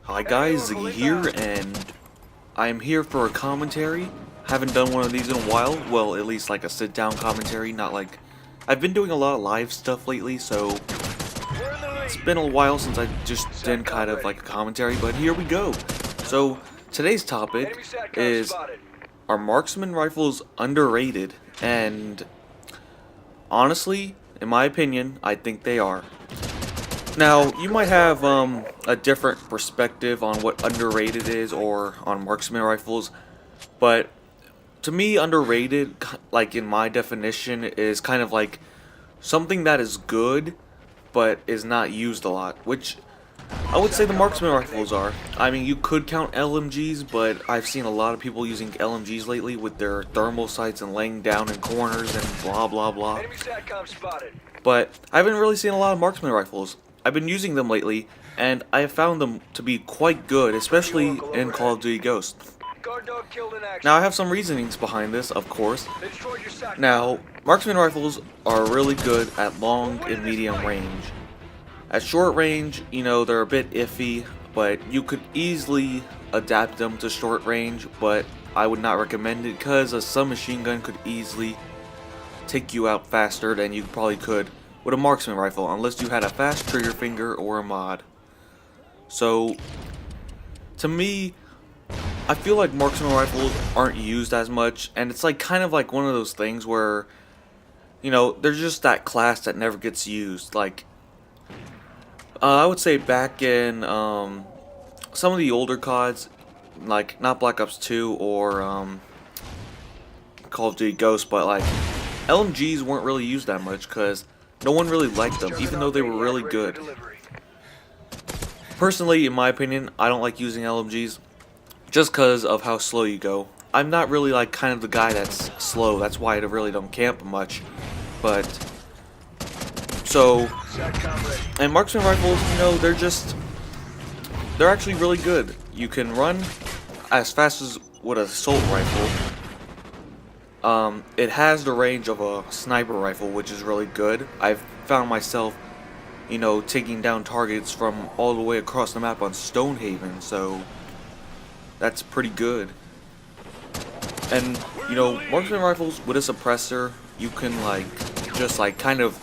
Hi guys, Ziggy here, and I'm here for a commentary. Haven't done one of these in a while, well, at least like a sit-down commentary, not like... I've been doing a lot of live stuff lately, so it's been a while since I just did kind of like a commentary, but here we go. So, today's topic is, are marksman rifles underrated? And honestly, in my opinion, I think they are. Now, you might have a different perspective on what underrated is or on marksman rifles, but to me, underrated, like in my definition, is kind of like something that is good but is not used a lot, which I would say the marksman rifles are. I mean, you could count LMGs, but I've seen a lot of people using LMGs lately with their thermal sights and laying down in corners and blah blah blah. But I haven't really seen a lot of marksman rifles. I've been using them lately, and I have found them to be quite good, especially in Call of Duty Ghost. Now, I have some reasonings behind this, of course. Now, marksman rifles are really good at long and medium range. At short range, you know, they're a bit iffy, but you could easily adapt them to short range, but I would not recommend it because a submachine gun could easily take you out faster than you probably could with a marksman rifle, unless you had a fast trigger finger or a mod. So, to me, I feel like marksman rifles aren't used as much, and it's like kind of like one of those things where, you know, there's just that class that never gets used. Like, I would say back in some of the older CODs, like not Black Ops 2 or Call of Duty Ghost, but like LMGs weren't really used that much because no one really liked them, even though they were really good. Personally, in my opinion, I don't like using LMGs just because of how slow you go. I'm not really like kind of the guy that's slow, that's why I really don't camp much. But, so, and marksman rifles, you know, they're actually really good. You can run as fast as with an assault rifle. It has the range of a sniper rifle, which is really good. I've found myself, you know, taking down targets from all the way across the map on Stonehaven, so that's pretty good. And, you know, marksman rifles with a suppressor, you can like, just like kind of,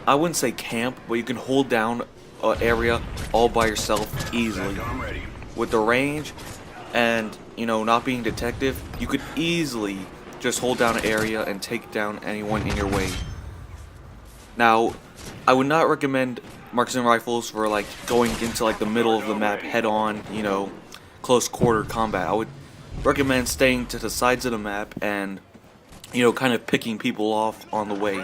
I wouldn't say camp, but you can hold down an area all by yourself easily. With the range and, you know, not being detected, you could easily just hold down an area and take down anyone in your way. Now, I would not recommend marksman rifles for like going into like the middle of the map head on, you know, close quarter combat. I would recommend staying to the sides of the map and, you know, kind of picking people off on the way.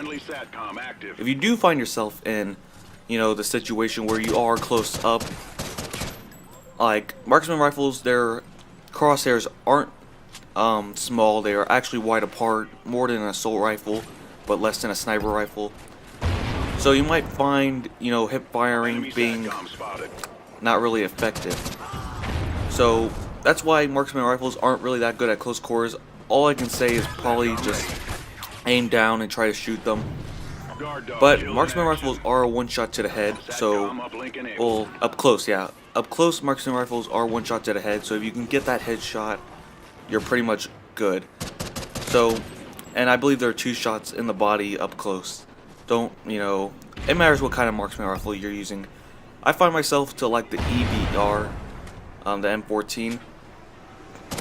If you do find yourself in, you know, the situation where you are close up, like marksman rifles, their crosshairs aren't small, they are actually wide apart, more than an assault rifle, but less than a sniper rifle. So you might find, you know, hip firing being not really effective. So that's why marksman rifles aren't really that good at close quarters. All I can say is probably just aim down and try to shoot them. But marksman rifles are a one-shot to the head, so, well, up close, yeah. Up close, marksman rifles are one shot to the head, so if you can get that headshot, you're pretty much good. So, and I believe there are 2 shots in the body up close. Don't, you know, it matters what kind of marksman rifle you're using. I find myself to like the EBR, the M14,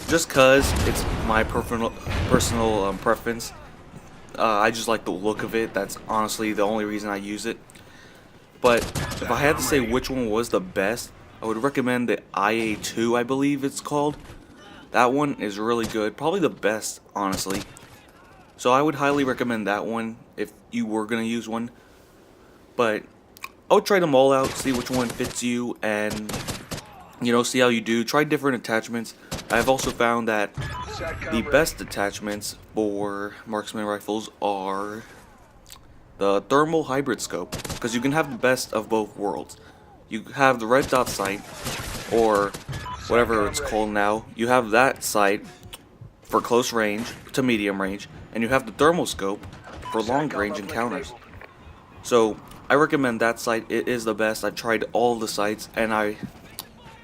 just cause it's my personal preference. I just like the look of it. That's honestly the only reason I use it. But if I had to say which one was the best, I would recommend the IA2, I believe it's called. That one is really good, probably the best, honestly. So I would highly recommend that one if you were gonna use one. But I would try them all out, see which one fits you, and, you know, see how you do. Try different attachments. I have also found that the best attachments for marksman rifles are the thermal hybrid scope, because you can have the best of both worlds. You have the red dot sight, or whatever it's called now. You have that sight for close range to medium range, and you have the thermal scope for long range encounters. So I recommend that sight. It is the best. I've tried all the sights, and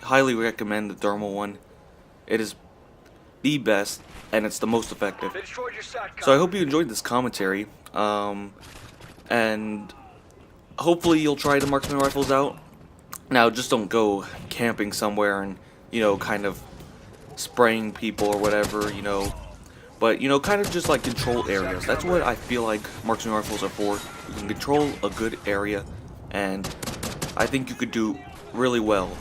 highly recommend the thermal one. It is the best, and it's the most effective. So I hope you enjoyed this commentary, and hopefully you'll try the Marksman rifles out. Now, just don't go camping somewhere and, kind of spraying people or whatever, But, kind of just like control areas. That's what I feel like Marksman rifles are for. You can control a good area, and I think you could do really well.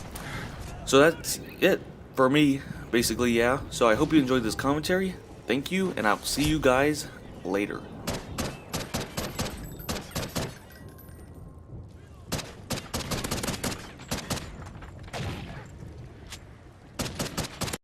So that's it for me, basically, yeah. So I hope you enjoyed this commentary. Thank you, and I'll see you guys later.